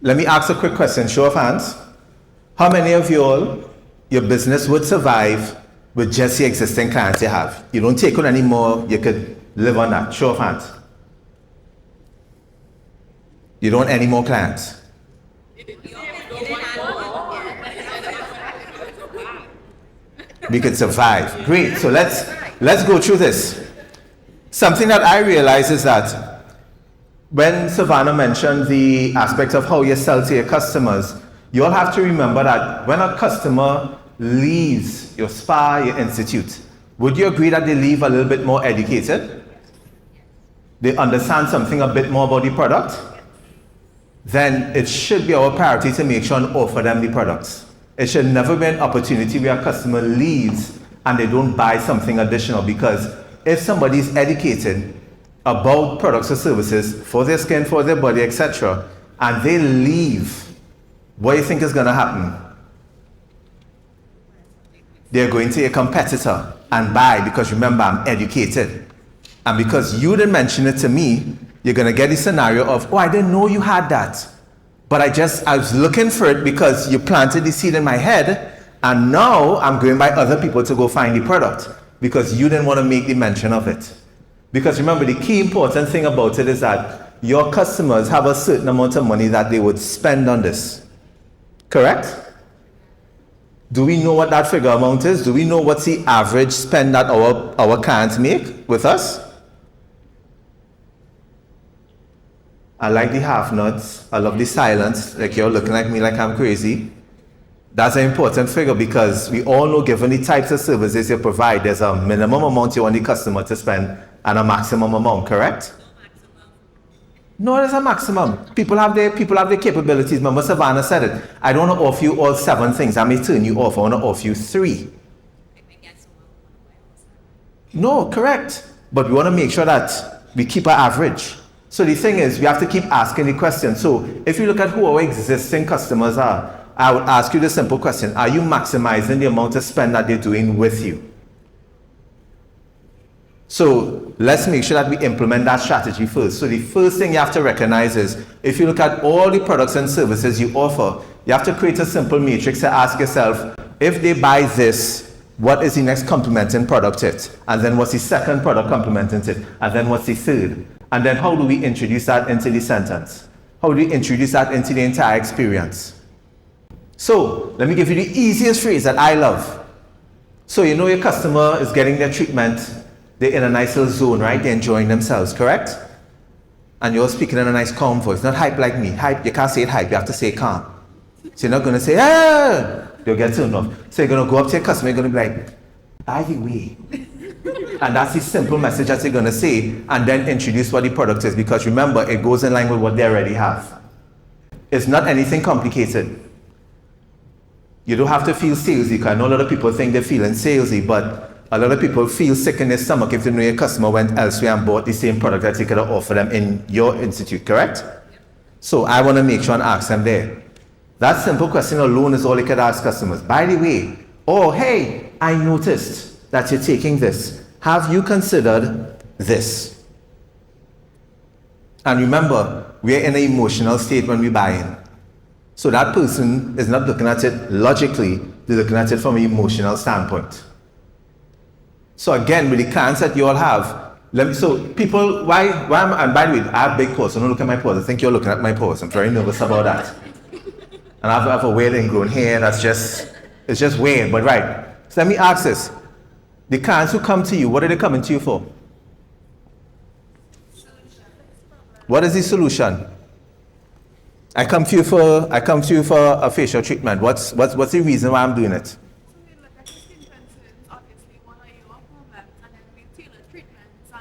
Let me ask a quick question, show of hands. How many of your business would survive with just the existing clients you have? You don't take on any more, you could live on that. Show of hands. You don't want any more clients. We could survive. Great. So let's go through this. Something that I realize is that when Savannah mentioned the aspect of how you sell to your customers, you all have to remember that when a customer leaves your spa, your institute, would you agree that they leave a little bit more educated? They understand something a bit more about the product? Then it should be our priority to make sure and offer them the products. It should never be an opportunity where a customer leaves and they don't buy something additional, because if somebody is educated about products or services for their skin, for their body, etc., and they leave, what do you think is going to happen? They're going to a competitor and buy, because remember, I'm educated. And because you didn't mention it to me, you're going to get the scenario of, oh, I didn't know you had that. But I was looking for it because you planted the seed in my head, and now I'm going by other people to go find the product because you didn't want to make the mention of it. Because remember, the key important thing about it is that your customers have a certain amount of money that they would spend on this. Correct? Do we know what that figure amount is? Do we know what's the average spend that our clients make with us? I like the half nods. I love the silence. Like you're looking at me like I'm crazy. That's an important figure, because we all know, given the types of services you provide, there's a minimum amount you want the customer to spend and a maximum amount, correct? No, there's a maximum. People have their capabilities. Remember, Savannah said it. I don't want to offer you all 7 things. I may turn you off. I want to offer you 3. No, correct. But we want to make sure that we keep our average. So the thing is, we have to keep asking the question. So if you look at who our existing customers are, I would ask you the simple question: are you maximizing the amount of spend that they're doing with you? So let's make sure that we implement that strategy first. So the first thing you have to recognize is, if you look at all the products and services you offer, you have to create a simple matrix to ask yourself, if they buy this, what is the next complementing product to it? And then what's the second product complementing it? And then what's the third? And then how do we introduce that into the sentence? How do we introduce that into the entire experience? So let me give you the easiest phrase that I love. So you know your customer is getting their treatment, they're in a nice little zone, right? They're enjoying themselves, correct? And you're speaking in a nice calm voice, not hype like me. Hype, you can't say it hype, you have to say it calm. So you're not going to say, ah, you'll get turned off. So you're going to go up to your customer, you're going to be like, by the way. And that's the simple message that you're going to say, and then introduce what the product is, because remember, it goes in line with what they already have. It's not anything complicated. You don't have to feel salesy, because I know a lot of people think they're feeling salesy, but a lot of people feel sick in their stomach if they know your customer went elsewhere and bought the same product that you could have offered them in your institute, correct? So I want to make sure and ask them there. That simple question alone is all you could ask customers. By the way, oh, hey, I noticed that you're taking this. Have you considered this? And remember, we're in an emotional state when we buy in. So that person is not looking at it logically, they're looking at it from an emotional standpoint. So again, with the clients that you all have, so people, and by the way, I have big paws, so don't look at my paws. I think you're looking at my paws. I'm very nervous about that. And I have a weird ingrown hair, it's just weird, but right. So let me ask this. The clients who come to you, what are they coming to you for? What is the solution? I come to you for a facial treatment. What's the reason why I'm doing it?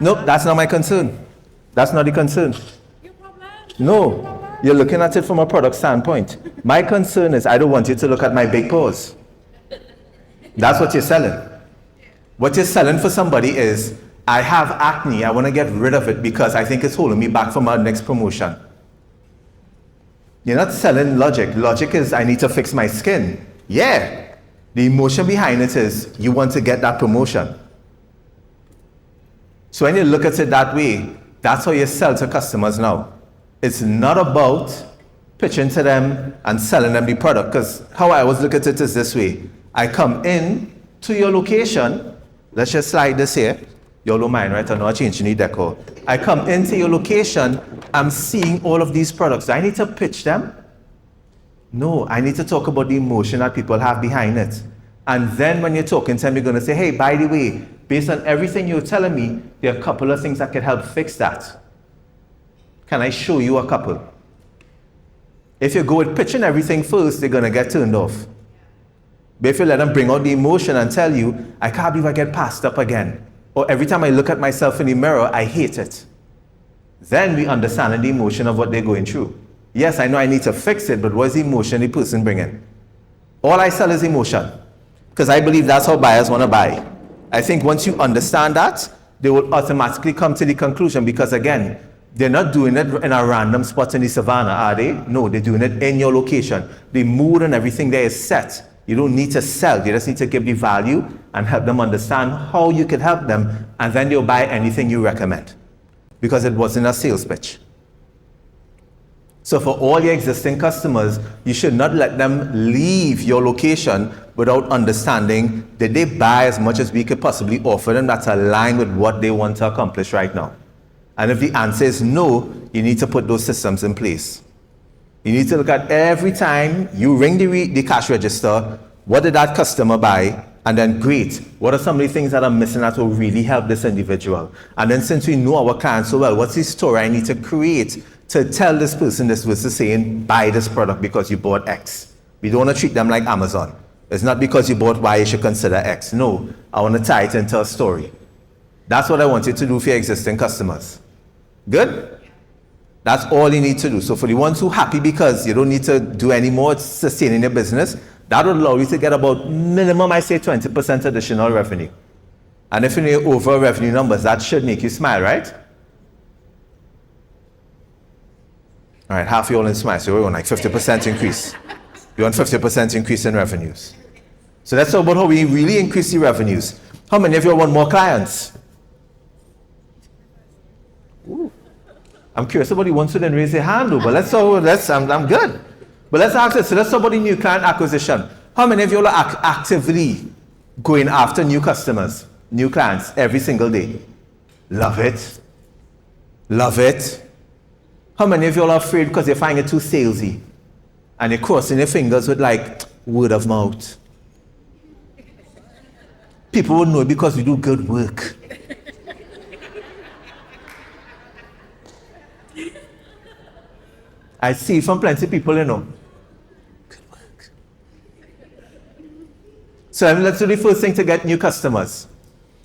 Nope, that's not my concern. That's not the concern. No, you're looking at it from a product standpoint. My concern is I don't want you to look at my big paws. That's what you're selling. What you're selling for somebody is, I have acne, I want to get rid of it because I think it's holding me back from our next promotion. You're not selling logic. Logic is, I need to fix my skin. Yeah. The emotion behind it is, you want to get that promotion. So when you look at it that way, that's how you sell to customers now. It's not about pitching to them and selling them the product. Because how I always look at it is this way. I come in to your location. Let's just slide this here. You all don't mind, right? I'm not changing the decor. I come into your location. I'm seeing all of these products. Do I need to pitch them? No, I need to talk about the emotion that people have behind it. And then when you're talking to them, you're going to say, hey, by the way, based on everything you're telling me, there are a couple of things that could help fix that. Can I show you a couple? If you go with pitching everything first, they're going to get turned off. But if you let them bring out the emotion and tell you, I can't believe I get passed up again. Or every time I look at myself in the mirror, I hate it. Then we understand the emotion of what they're going through. Yes, I know I need to fix it, but what is the emotion the person bringing? All I sell is emotion. Because I believe that's how buyers want to buy. I think once you understand that, they will automatically come to the conclusion, because again, they're not doing it in a random spot in the savannah, are they? No, they're doing it in your location. The mood and everything there is set. You don't need to sell. You just need to give the value and help them understand how you can help them, and then they'll buy anything you recommend. Because it wasn't a sales pitch. So for all your existing customers, you should not let them leave your location without understanding, did they buy as much as we could possibly offer them that's aligned with what they want to accomplish right now? And if the answer is no, you need to put those systems in place. You need to look at every time you ring the cash register, what did that customer buy? And then great, what are some of the things that are missing that will really help this individual? And then since we know our clients so well, what's the story I need to create to tell this person this versus saying, buy this product because you bought X. We don't want to treat them like Amazon. It's not because you bought Y, you should consider X. No, I want to tie it into a story. That's what I want you to do for your existing customers. Good? That's all you need to do. So for the ones who are happy because you don't need to do any more sustaining your business, that will allow you to get about minimum, I say 20% additional revenue. And if you know over revenue numbers, that should make you smile, right? All right, half of you all in smile, so we want like 50% increase. You want 50% increase in revenues. So let's talk about how we really increase the revenues. How many of you want more clients? Ooh. I'm curious, somebody wants to then raise their hand, but I'm good. But let's ask this, so let's talk about the new client acquisition. How many of you are actively going after new customers, new clients every single day? Love it. Love it. How many of you are afraid because they find it too salesy? And you're crossing your fingers with like word of mouth. People will know because we do good work. I see from plenty of people, you know. Good work. So let's do the first thing to get new customers.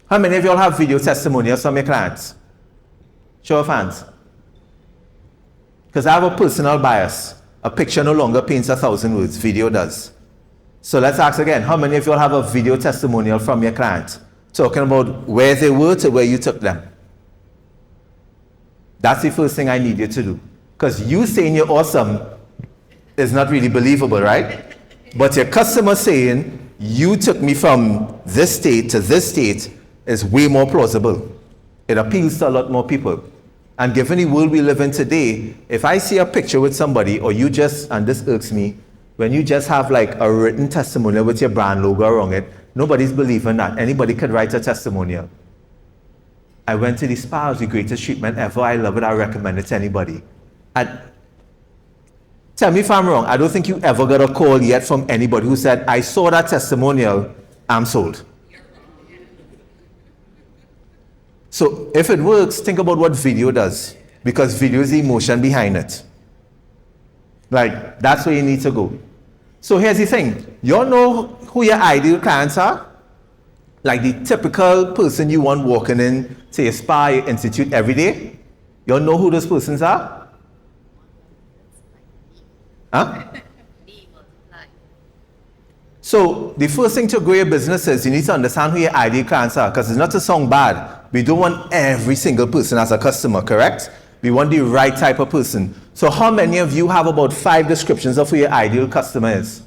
How many of you all have video testimonials from your clients? Show of hands. Because I have a personal bias. A picture no longer paints 1,000 words, video does. So let's ask again, how many of you all have a video testimonial from your client? Talking about where they were to where you took them. That's the first thing I need you to do. Because you saying you're awesome is not really believable, right? But your customer saying, you took me from this state to this state is way more plausible. It appeals to a lot more people. And given the world we live in today, if I see a picture with somebody, or you just, and this irks me, when you just have like a written testimonial with your brand logo around it, nobody's believing that. Anybody could write a testimonial. I went to the spa, it was the greatest treatment ever. I love it, I recommend it to anybody. And tell me if I'm wrong, I don't think you ever got a call yet from anybody who said, I saw that testimonial, I'm sold. So if it works, think about what video does, because video is the emotion behind it. Like, that's where you need to go. So here's the thing, you all know who your ideal clients are? Like the typical person you want walking in to your spa, your institute every day? You all know who those persons are? Huh? So the first thing to grow your business is you need to understand who your ideal clients are, because it's not to sound bad. We don't want every single person as a customer, correct? We want the right type of person. So how many of you have about 5 descriptions of who your ideal customer is?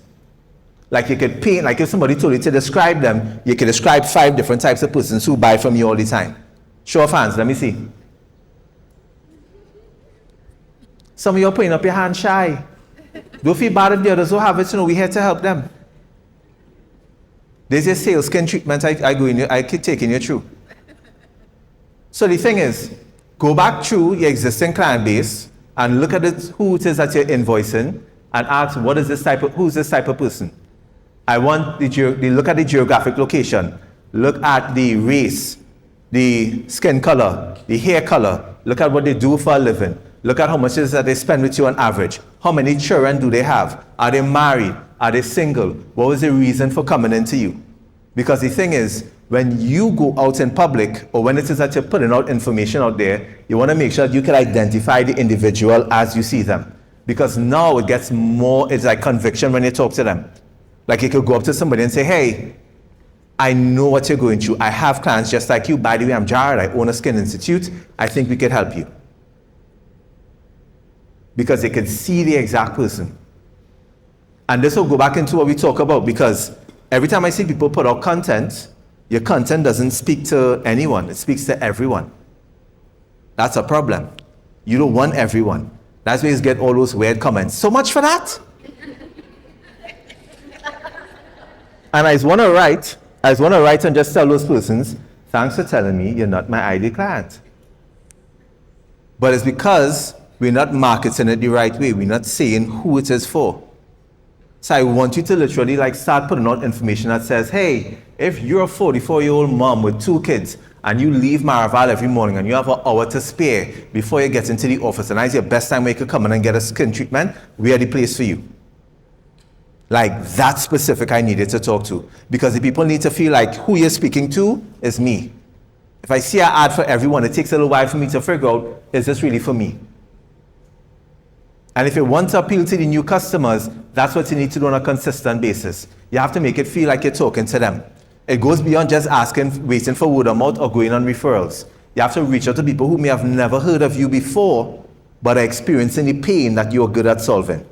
Like you could paint, like if somebody told you to describe them, you could describe 5 different types of persons who buy from you all the time. Show of hands, let me see. Some of you are putting up your hand shy. Don't feel bad if the others don't have it, we're here to help them. There's a sales skin treatment I keep taking you through. So the thing is, go back through your existing client base and look at who it is that you're invoicing and ask, who's this type of person? I want look at the geographic location, look at the race, the skin color, the hair color, look at what they do for a living, look at how much it is that they spend with you on average, how many children do they have, are they married, are they single, what was the reason for coming into you? Because the thing is, when you go out in public, or when it is that you're putting out information out there, you want to make sure that you can identify the individual as you see them. Because now it gets more, it's like conviction when you talk to them. Like you could go up to somebody and say, hey, I know what you're going through. I have clients just like you. By the way, I'm Jared. I own a skin institute. I think we could help you. Because they can see the exact person. And this will go back into what we talk about, because every time I see people put out content, your content doesn't speak to anyone. It speaks to everyone. That's a problem. You don't want everyone. That's why you get all those weird comments. So much for that? And I just want to write and just tell those persons, thanks for telling me you're not my ideal client. But it's because we're not marketing it the right way. We're not saying who it is for. So I want you to literally start putting out information that says, hey, if you're a 44-year-old mom with 2 kids and you leave Maraval every morning and you have an hour to spare before you get into the office and that's your best time where you could come in and get a skin treatment, we are the place for you. Like that specific I needed to talk to. Because the people need to feel like who you're speaking to is me. If I see an ad for everyone, it takes a little while for me to figure out, is this really for me? And if you want to appeal to the new customers, that's what you need to do on a consistent basis. You have to make it feel like you're talking to them. It goes beyond just asking, waiting for word of mouth or going on referrals. You have to reach out to people who may have never heard of you before, but are experiencing the pain that you're good at solving.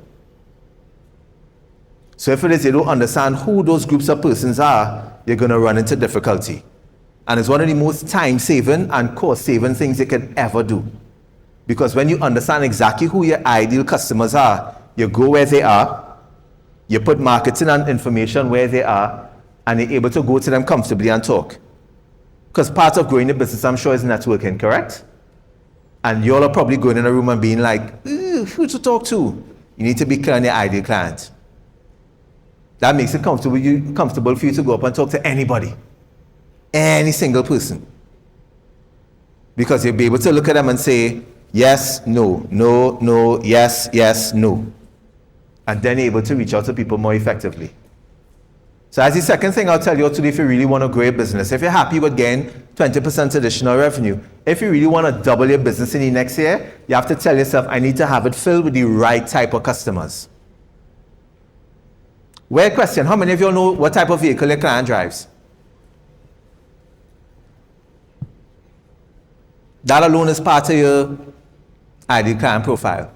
So if it is you don't understand who those groups of persons are, you're going to run into difficulty. And it's one of the most time-saving and cost-saving things you can ever do. Because when you understand exactly who your ideal customers are, you go where they are, you put marketing and information where they are, and you're able to go to them comfortably and talk. Because part of growing the business, I'm sure, is networking, correct? And you all are probably going in a room and being like, who to talk to? You need to be clear on your ideal client. That makes it comfortable for you to go up and talk to anybody. Any single person. Because you'll be able to look at them and say, yes, no, no, no, yes, yes, no. And then you're able to reach out to people more effectively. So as the second thing I'll tell you today, if you really want to grow your business, if you're happy with getting 20% additional revenue, if you really want to double your business in the next year, you have to tell yourself, I need to have it filled with the right type of customers. Weird question, how many of you know what type of vehicle your client drives? That alone is part of your ideal client profile.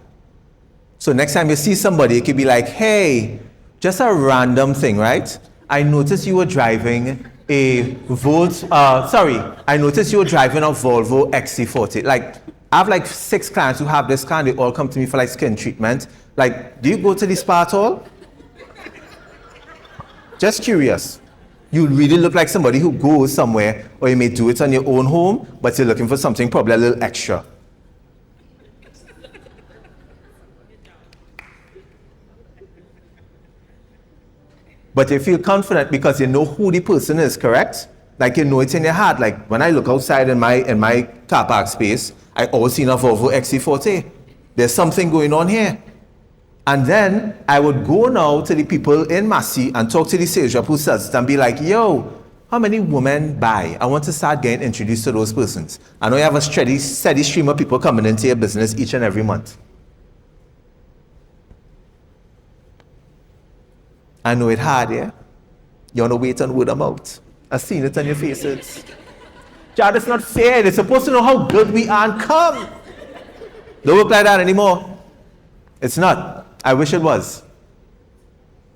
So next time you see somebody, it could be like, hey, just a random thing, right? I noticed you were driving a I noticed you were driving a Volvo XC40. I have 6 clients who have this car and they all come to me for skin treatment. Do you go to the spa at all? Just curious. You really look like somebody who goes somewhere, or you may do it on your own home, but you're looking for something probably a little extra. But you feel confident because you know who the person is, correct? You know it in your heart. When I look outside in my car park space, I always see a Volvo XC40. There's something going on here. And then I would go now to the people in Massey and talk to the sales rep who sells it and be like, yo, how many women buy? I want to start getting introduced to those persons. I know you have a steady stream of people coming into your business each and every month. I know it's hard, yeah? You want to wait on word of mouth. I've seen it on your faces. Chad, it's not fair. They're supposed to know how good we are and come. Don't work like that anymore. It's not. I wish it was.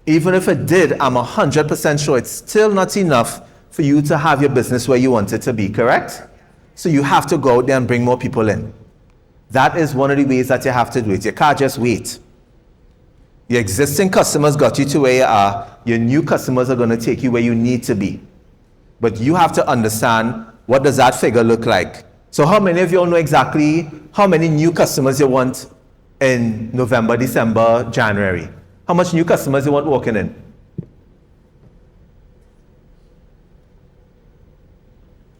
Even if it did, I'm 100% sure it's still not enough for you to have your business where you want it to be, correct? So you have to go out there and bring more people in. That is one of the ways that you have to do it. You can't just wait. Your existing customers got you to where you are. Your new customers are going to take you where you need to be. But you have to understand, what does that figure look like? So how many of you all know exactly how many new customers you want in November, December, January? How much new customers you want walking in?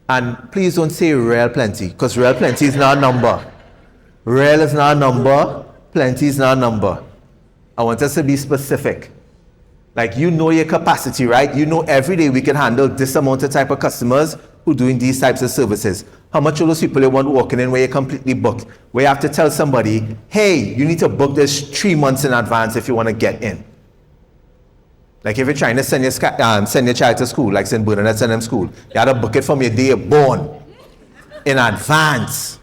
And please don't say real plenty, because real plenty is not a number. Real is not a number, plenty is not a number. I want us to be specific. Like, you know your capacity, right? You know every day we can handle this amount of type of customers who are doing these types of services. How much of those people you want walking in where you're completely booked? Where you have to tell somebody, hey, you need to book this 3 months in advance if you want to get in. Like if you're trying to send your child to school, like St. Bernadette send them school, you have to book it from your day you're born in advance.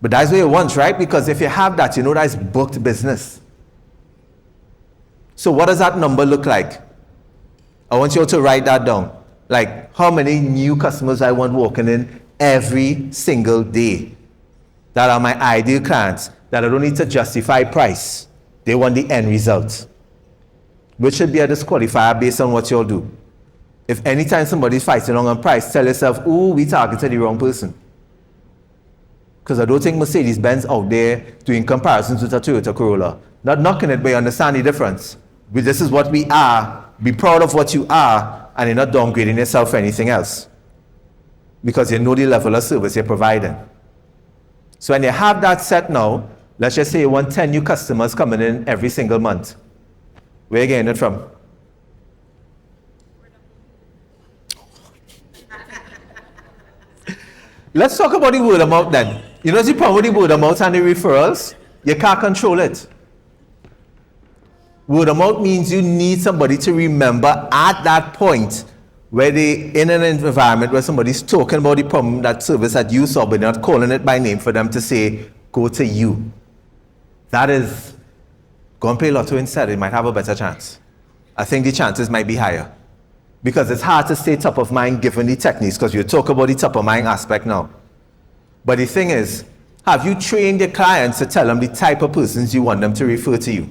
But that's what you want, right? Because if you have that, you know that's booked business. So what does that number look like? I want you all to write that down. Like, how many new customers I want walking in every single day that are my ideal clients, that I don't need to justify price. They want the end result. Which should be a disqualifier based on what you'll do. If anytime somebody's fighting on price, tell yourself, ooh, we targeted the wrong person. Because I don't think Mercedes-Benz out there doing comparisons with a Toyota Corolla. Not knocking it, but you understand the difference. But this is what we are. Be proud of what you are, and you're not downgrading yourself for anything else. Because you know the level of service you're providing. So when you have that set now, let's just say you want 10 new customers coming in every single month. Where are you getting it from? Let's talk about the word of mouth then. You know the problem with the word of mouth and the referrals? You can't control it. Word of mouth means you need somebody to remember at that point where they in an environment where somebody's talking about the problem, that service that you saw, but they're not calling it by name for them to say, go to you. That is, go and play lotto instead. It might have a better chance. I think the chances might be higher. Because it's hard to stay top of mind given the techniques, because you talk about the top of mind aspect now. But the thing is, have you trained your clients to tell them the type of persons you want them to refer to you?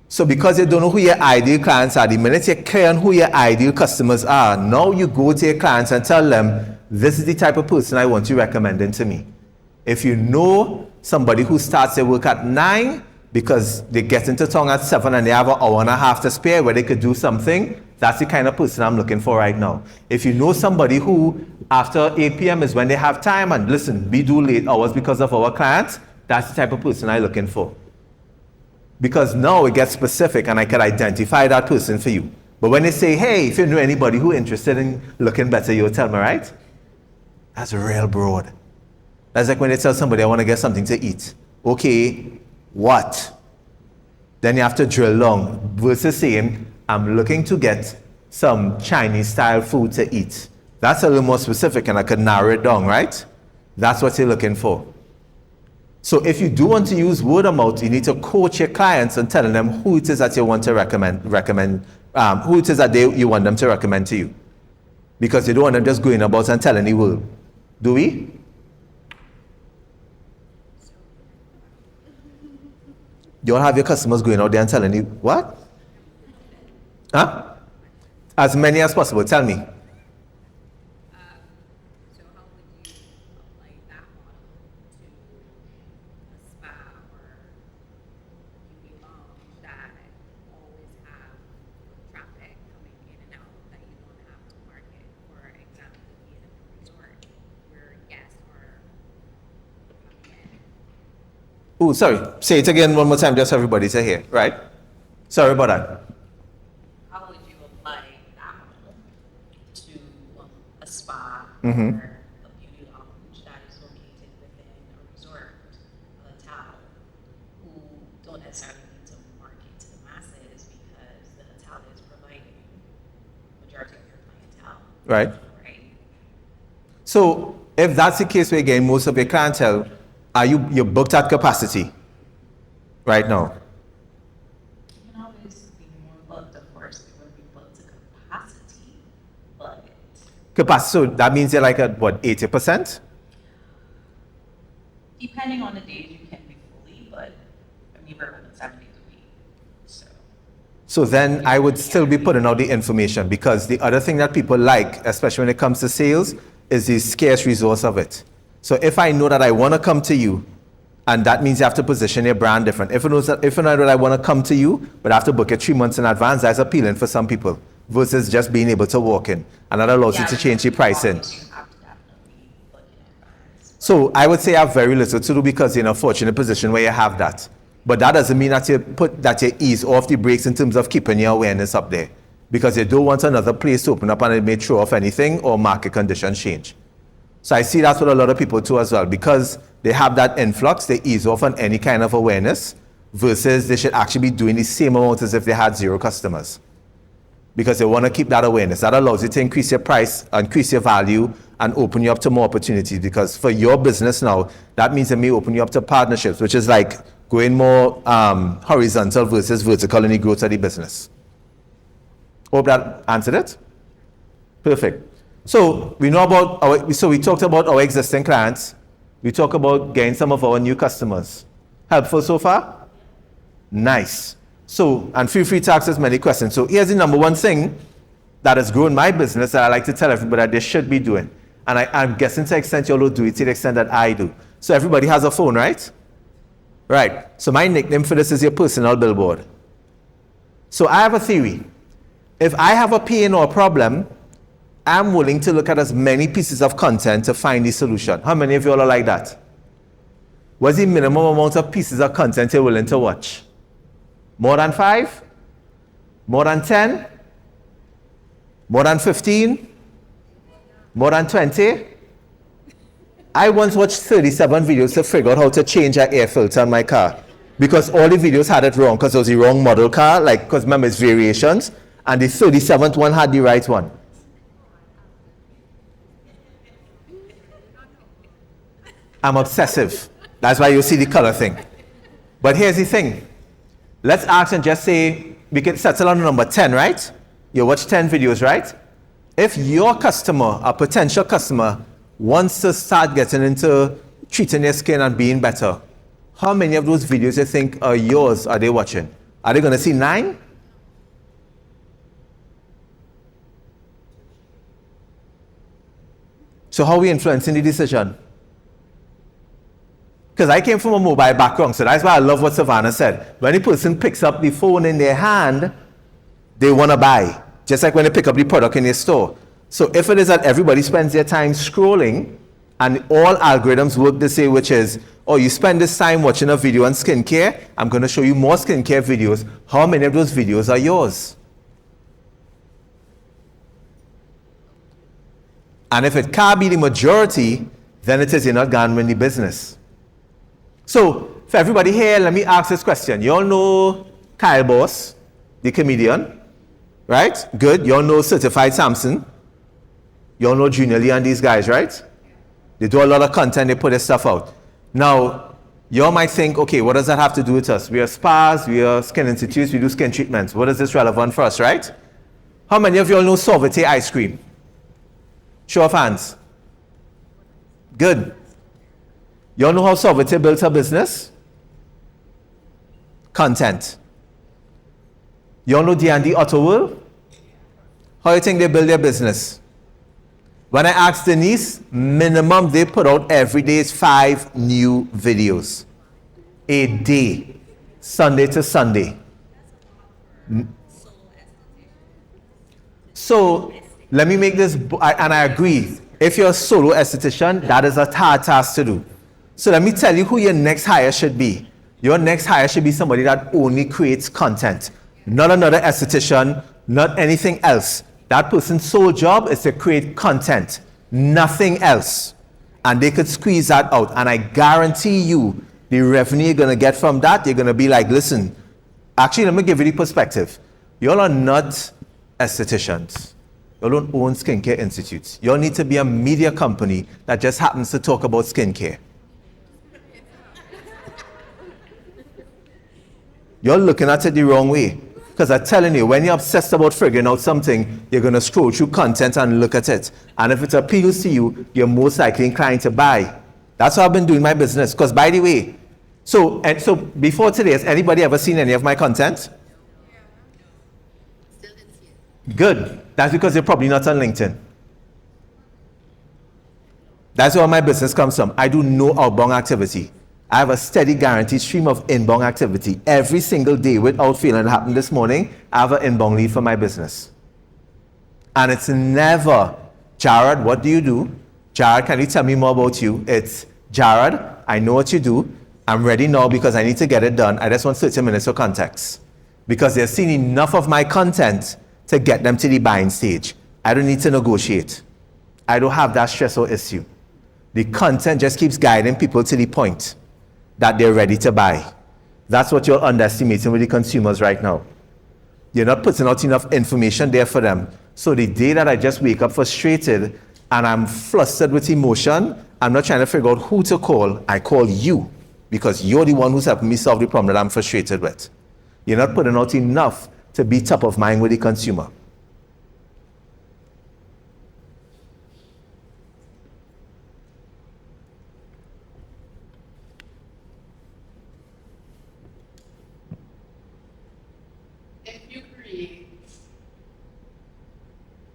So because you don't know who your ideal clients are, the minute you're clear on who your ideal customers are, now you go to your clients and tell them, this is the type of person I want you recommending to me. If you know somebody who starts their work at 9 because they get into town at 7 and they have an hour and a half to spare where they could do something, that's the kind of person I'm looking for right now. If you know somebody who after 8 p.m. is when they have time, and listen, we do late hours because of our clients, that's the type of person I'm looking for. Because now it gets specific and I can identify that person for you. But when they say, hey, if you know anybody who is interested in looking better, you'll tell me, right? That's real broad. That's like when they tell somebody, I want to get something to eat. Okay, what? Then you have to drill down versus saying, I'm looking to get some Chinese style food to eat. That's a little more specific and I could narrow it down, right? That's what you're looking for. So if you do want to use word of mouth, you need to coach your clients and telling them who it is that you want to recommend, who it is that you want them to recommend to you. Because you don't want them just going about and telling the world. Do we? You don't have your customers going out there and telling you, what? Huh? As many as possible, tell me. Oh, sorry. Say it again one more time, just so everybody to hear, right? Sorry about that. How would you apply that model to a spa Mm-hmm. or a beauty lounge that is located within a resort, a hotel, who don't necessarily need to market to the masses because the hotel is providing majority of your clientele. Right. Right? So if that's the case where you're getting most of your clientele, are you're booked at capacity right now? You can always be more booked, of course, it would be booked to capacity, but Capacity, so that means you're like at what, 80%? depending on the days, you can be work with 7 days a week. So So then I would still be putting out the information, because the other thing that people like, especially when it comes to sales, is the scarce resource of it. So if I know that I want to come to you, and that means you have to position your brand different. If I know that I want to come to you, but I have to book it 3 months in advance, that's appealing for some people, versus just being able to walk in. And that allows you to change your pricing. You have to definitely look in advance. So I would say I have very little to do, because you're in a fortunate position where you have that. But that doesn't mean that you ease off the brakes in terms of keeping your awareness up there, because you don't want another place to open up and it may throw off anything or market conditions change. So I see that's what a lot of people do as well, because they have that influx, they ease off on any kind of awareness, versus they should actually be doing the same amount as if they had 0 customers. Because they want to keep that awareness. That allows you to increase your price, increase your value, and open you up to more opportunities. Because for your business now, that means it may open you up to partnerships, which is like going more horizontal versus vertical in the growth of the business. Hope that answered it? Perfect. So we know about we talked about our existing clients. We talked about getting some of our new customers. Helpful so far? Nice. So, and feel free to ask as many questions. So here's the number one thing that has grown my business that I like to tell everybody that they should be doing. And I'm guessing to the extent you all do it, to the extent that I do. So everybody has a phone, right? Right. So my nickname for this is your personal billboard. So I have a theory. If I have a pain or a problem, I'm willing to look at as many pieces of content to find the solution. How many of you all are like that? What's the minimum amount of pieces of content you're willing to watch? More than 5? More than 10? More than 15? More than 20? I once watched 37 videos to figure out how to change an air filter on my car, because all the videos had it wrong, because it was the wrong model car, because remember it's variations, and the 37th one had the right one. I'm obsessive. That's why you see the color thing. But here's the thing. Let's ask and just say, we can settle on number 10, right? You watch 10 videos, right? If your customer, a potential customer, wants to start getting into treating their skin and being better, how many of those videos you think are yours are they watching? Are they going to see 9? So how are we influencing the decision? Because I came from a mobile background, so that's why I love what Savannah said. When a person picks up the phone in their hand, they want to buy. Just like when they pick up the product in their store. So if it is that everybody spends their time scrolling, and all algorithms work the same, which is, oh, you spend this time watching a video on skincare, I'm going to show you more skincare videos. How many of those videos are yours? And if it can't be the majority, then it is you're not going to win the business. So, for everybody here, let me ask this question. You all know Kyle Boss, the comedian, right? Good. You all know Certified Samson. You all know Junior Lee and these guys, right? They do a lot of content, they put their stuff out. Now, you all might think, okay, what does that have to do with us? We are spas, we are skin institutes, we do skin treatments. What is this relevant for us, right? How many of you all know Sauveté ice cream? Show of hands. Good. You all know how Sauveté built her business? Content. You all know D&D Auto World? How do you think they build their business? When I asked Denise, minimum they put out every day is 5 new videos a day, Sunday to Sunday. So let me make this, and I agree. If you're a solo esthetician, that is a hard task to do. So let me tell you who your next hire should be. Your next hire should be somebody that only creates content, not another esthetician, not anything else. That person's sole job is to create content, nothing else. And they could squeeze that out. And I guarantee you, the revenue you're going to get from that, you're going to be like, listen, actually, let me give you the perspective. You all are not estheticians. You all don't own skincare institutes. You all need to be a media company that just happens to talk about skincare. You're looking at it the wrong way. Because I'm telling you, when you're obsessed about figuring out something, you're going to scroll through content and look at it. And if it appeals to you, you're most likely inclined to buy. That's how I've been doing my business. Because by the way, So, and so before today, has anybody ever seen any of my content? Still didn't see it. Good. That's because you're probably not on LinkedIn. That's where my business comes from. I do no outbound activity. I have a steady, guaranteed stream of inbound activity. Every single day, without failing, it happened this morning, I have an inbound lead for my business. And it's never, Jared, what do you do? Jared, can you tell me more about you? It's, Jared, I know what you do. I'm ready now because I need to get it done. I just want 30 minutes of context. Because they've seen enough of my content to get them to the buying stage. I don't need to negotiate. I don't have that stress or issue. The content just keeps guiding people to the point that they're ready to buy. That's what you're underestimating with the consumers right now. You're not putting out enough information there for them. So the day that I just wake up frustrated and I'm flustered with emotion, I'm not trying to figure out who to call. I call you because you're the one who's helping me solve the problem that I'm frustrated with. You're not putting out enough to be top of mind with the consumer. If you create,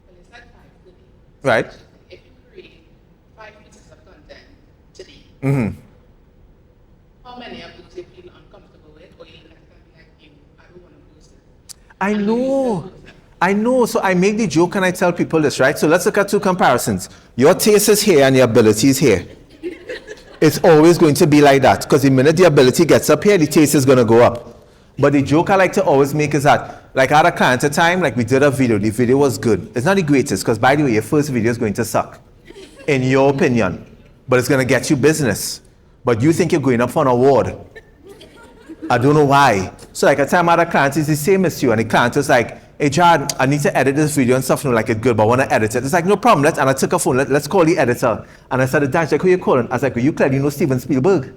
well, it's not 5 today. Right? If you create 5 pieces of content today, how many of those you feel uncomfortable with, or you look at something like you, I don't want to post it. I And you know. still post it. I know. So I make the joke and I tell people this, right? So let's look at 2 comparisons. Your taste is here and your ability is here. It's always going to be like that because the minute the ability gets up here, the taste is going to go up. But the joke I like to always make is that, like I had a client at a time, like we did a video, the video was good. It's not the greatest because, by the way, your first video is going to suck, in your opinion, but it's going to get you business. But you think you're going up for an award. I don't know why. So like a time I had a client, it's the same as you, and the client was like, hey Jared, I need to edit this video and stuff, like it's good, but I want to edit it. It's like, no problem, and I took a phone, let's call the editor. And I started dancing, like, who you calling? I was like, well, you clearly know Steven Spielberg.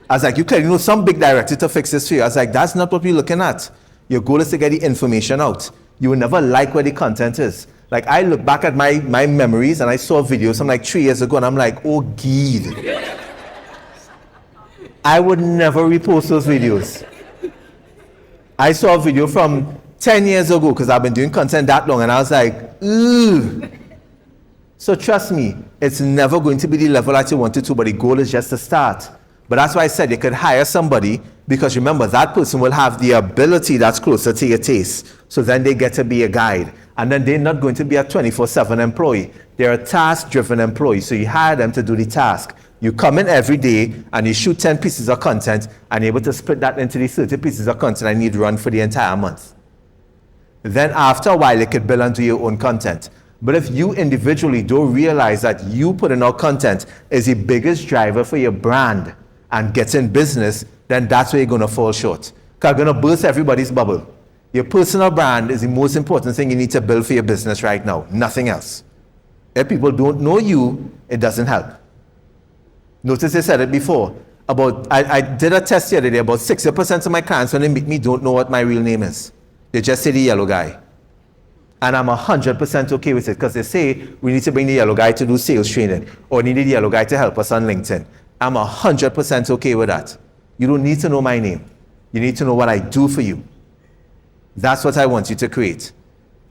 I was like, you clearly know some big director to fix this for you. I was like, that's not what we're looking at. Your goal is to get the information out. You will never like where the content is. Like I look back at my memories and I saw videos from like 3 years ago and I'm like, oh geez. I would never repost those videos. I saw a video from 10 years ago because I've been doing content that long and I was like, ugh. So trust me, it's never going to be the level that you want it to, but the goal is just to start. But that's why I said you could hire somebody because remember, that person will have the ability that's closer to your taste. So then they get to be a guide. And then they're not going to be a 24/7 employee. They're a task-driven employee. So you hire them to do the task. You come in every day and you shoot 10 pieces of content and you're able to split that into the 30 pieces of content I need run for the entire month. Then after a while, you could build onto your own content. But if you individually don't realize that you putting out content is the biggest driver for your brand and getting business, then that's where you're going to fall short. Because you're going to burst everybody's bubble. Your personal brand is the most important thing you need to build for your business right now. Nothing else. If people don't know you, it doesn't help. Notice I said it before. I did a test the other day. About 60% of my clients when they meet me don't know what my real name is. They just say the yellow guy. And I'm 100% okay with it because they say we need to bring the yellow guy to do sales training or we need the yellow guy to help us on LinkedIn. I'm 100% okay with that. You don't need to know my name. You need to know what I do for you. That's what I want you to create.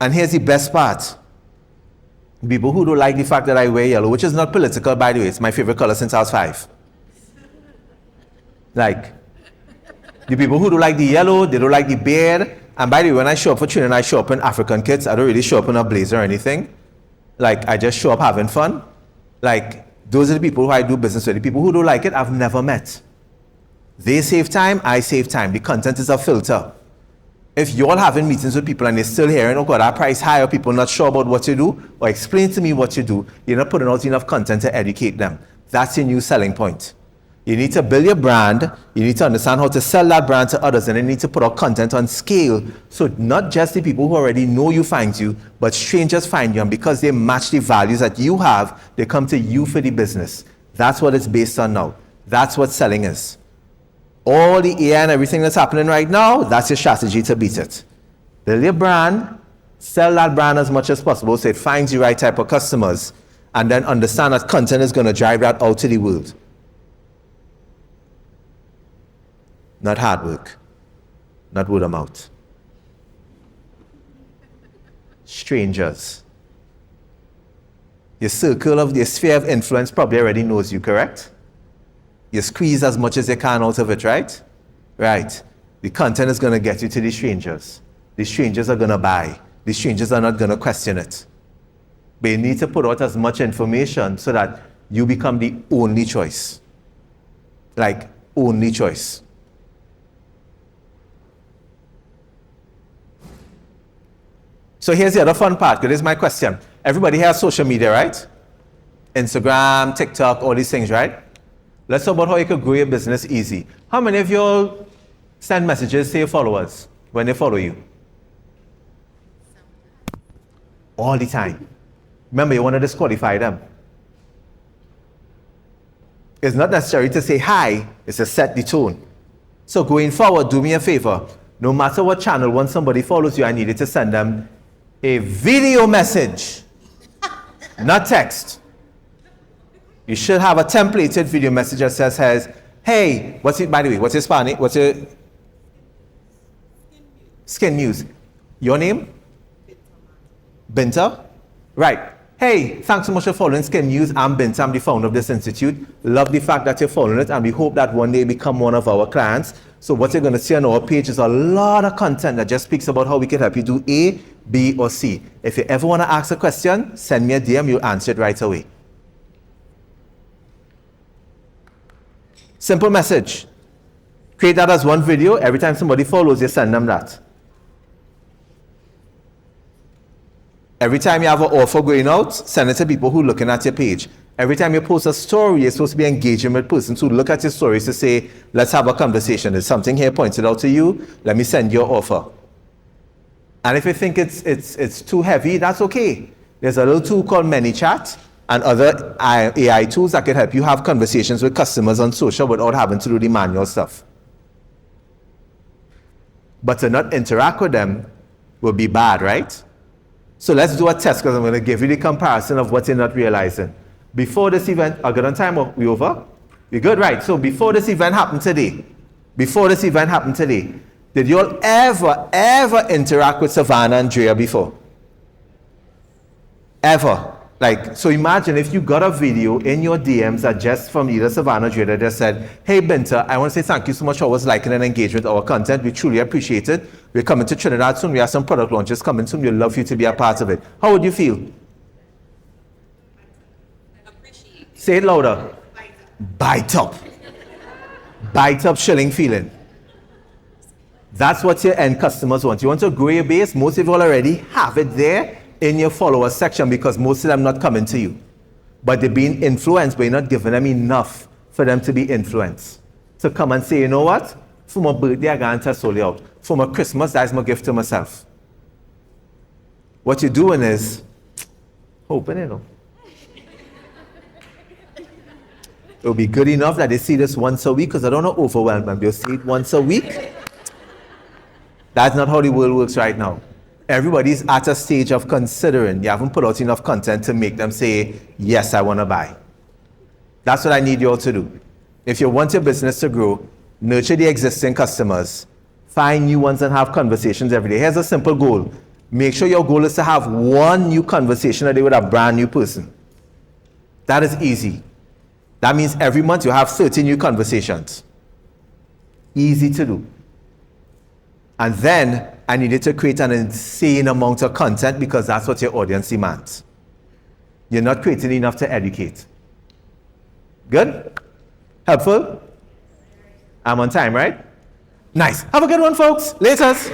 And here's the best part. People who don't like the fact that I wear yellow, which is not political, by the way, it's my favorite color since I was 5. Like, the people who don't like the yellow, they don't like the beard. And by the way, when I show up for training, I show up in African kits. I don't really show up in a blazer or anything. Like, I just show up having fun. Like, those are the people who I do business with. The people who don't like it, I've never met. They save time, I save time. The content is a filter. If you're all having meetings with people and they're still hearing, oh God, our price high, or people not sure about what you do, or explain to me what you do, you're not putting out enough content to educate them. That's your new selling point. You need to build your brand, you need to understand how to sell that brand to others, and then you need to put out content on scale. So not just the people who already know you find you, but strangers find you, and because they match the values that you have, they come to you for the business. That's what it's based on now. That's what selling is. All the AI and everything that's happening right now, that's your strategy to beat it. Build your brand, sell that brand as much as possible so it finds the right type of customers, and then understand that content is going to drive that out to the world. not hard work, not word of mouth. Strangers. Your circle of your sphere of influence probably already knows you, correct? You squeeze as much as you can out of it, right? Right. The content is going to get you to the strangers. The strangers are going to buy. The strangers are not going to question it. But you need to put out as much information so that you become the only choice. Like, only choice. So here's the other fun part. This is my question. Everybody has social media, right? Instagram, TikTok, all these things, right? Let's talk about how you could grow your business easy. How many of you all send messages to your followers when they follow you? All the time. Remember, you want to disqualify them. It's not necessary to say hi, it's to set the tone. So going forward, do me a favor. No matter what channel, when somebody follows you, I need you to send them a video message, not text. You should have a templated video message that says, hey, what's it, by the way, what's your Spanish? What's your Skin News? Your name? Binta? Right. Hey, thanks so much for following Skin News. I'm Binta, I'm the founder of this institute. Love the fact that you're following it, and we hope that one day you become one of our clients. So what you're going to see on our page is a lot of content that just speaks about how we can help you do A, B, or C. If you ever want to ask a question, send me a DM, you'll answer it right away. Simple message. Create that as one video. Every time somebody follows you, send them that. Every time you have an offer going out, send it to people who are looking at your page. Every time you post a story, you're supposed to be engaging with persons who look at your stories to say, let's have a conversation. There's something here pointed out to you. Let me send you an offer. And if you think it's too heavy, that's okay. There's a little tool called ManyChat and other AI tools that can help you have conversations with customers on social without having to do the manual stuff. But to not interact with them will be bad, right? So let's do a test, because I'm going to give you the comparison of what you're not realizing. Before this event, are good on time or we over? We good? Right. So before this event happened today, did you all ever interact with Savannah and Drea before? Ever? Like, so imagine if you got a video in your DMs that just from either Savannah or Drea that just said, hey Binta, I want to say thank you so much for always liking and engaging with our content. We truly appreciate it. We're coming to Trinidad soon. We have some product launches coming soon. We'd love for you to be a part of it. How would you feel? Appreciate. Say it louder. Bite up. Bite up shilling feeling. That's what your end customers want. You want to grow your base. Most of you already have it there in your followers section because most of them not coming to you. But they're being influenced, but you're not giving them enough for them to be influenced. To come and say, you know what? For my birthday, I'm going to test all out. For my Christmas, that's my gift to myself. What you're doing is, hoping, you know. It'll be good enough that they see this once a week, because I don't want to overwhelm them. They'll see it once a week. That's not how the world works right now. Everybody's at a stage of considering. You haven't put out enough content to make them say, yes, I want to buy. That's what I need you all to do. If you want your business to grow, nurture the existing customers, find new ones and have conversations every day. Here's a simple goal. Make sure your goal is to have one new conversation a day with a brand new person. That is easy. That means every month you have 30 new conversations. Easy to do. And then I needed to create an insane amount of content because that's what your audience demands. You're not creating enough to educate. Good? Helpful? I'm on time, right? Nice. Have a good one, folks. Laters.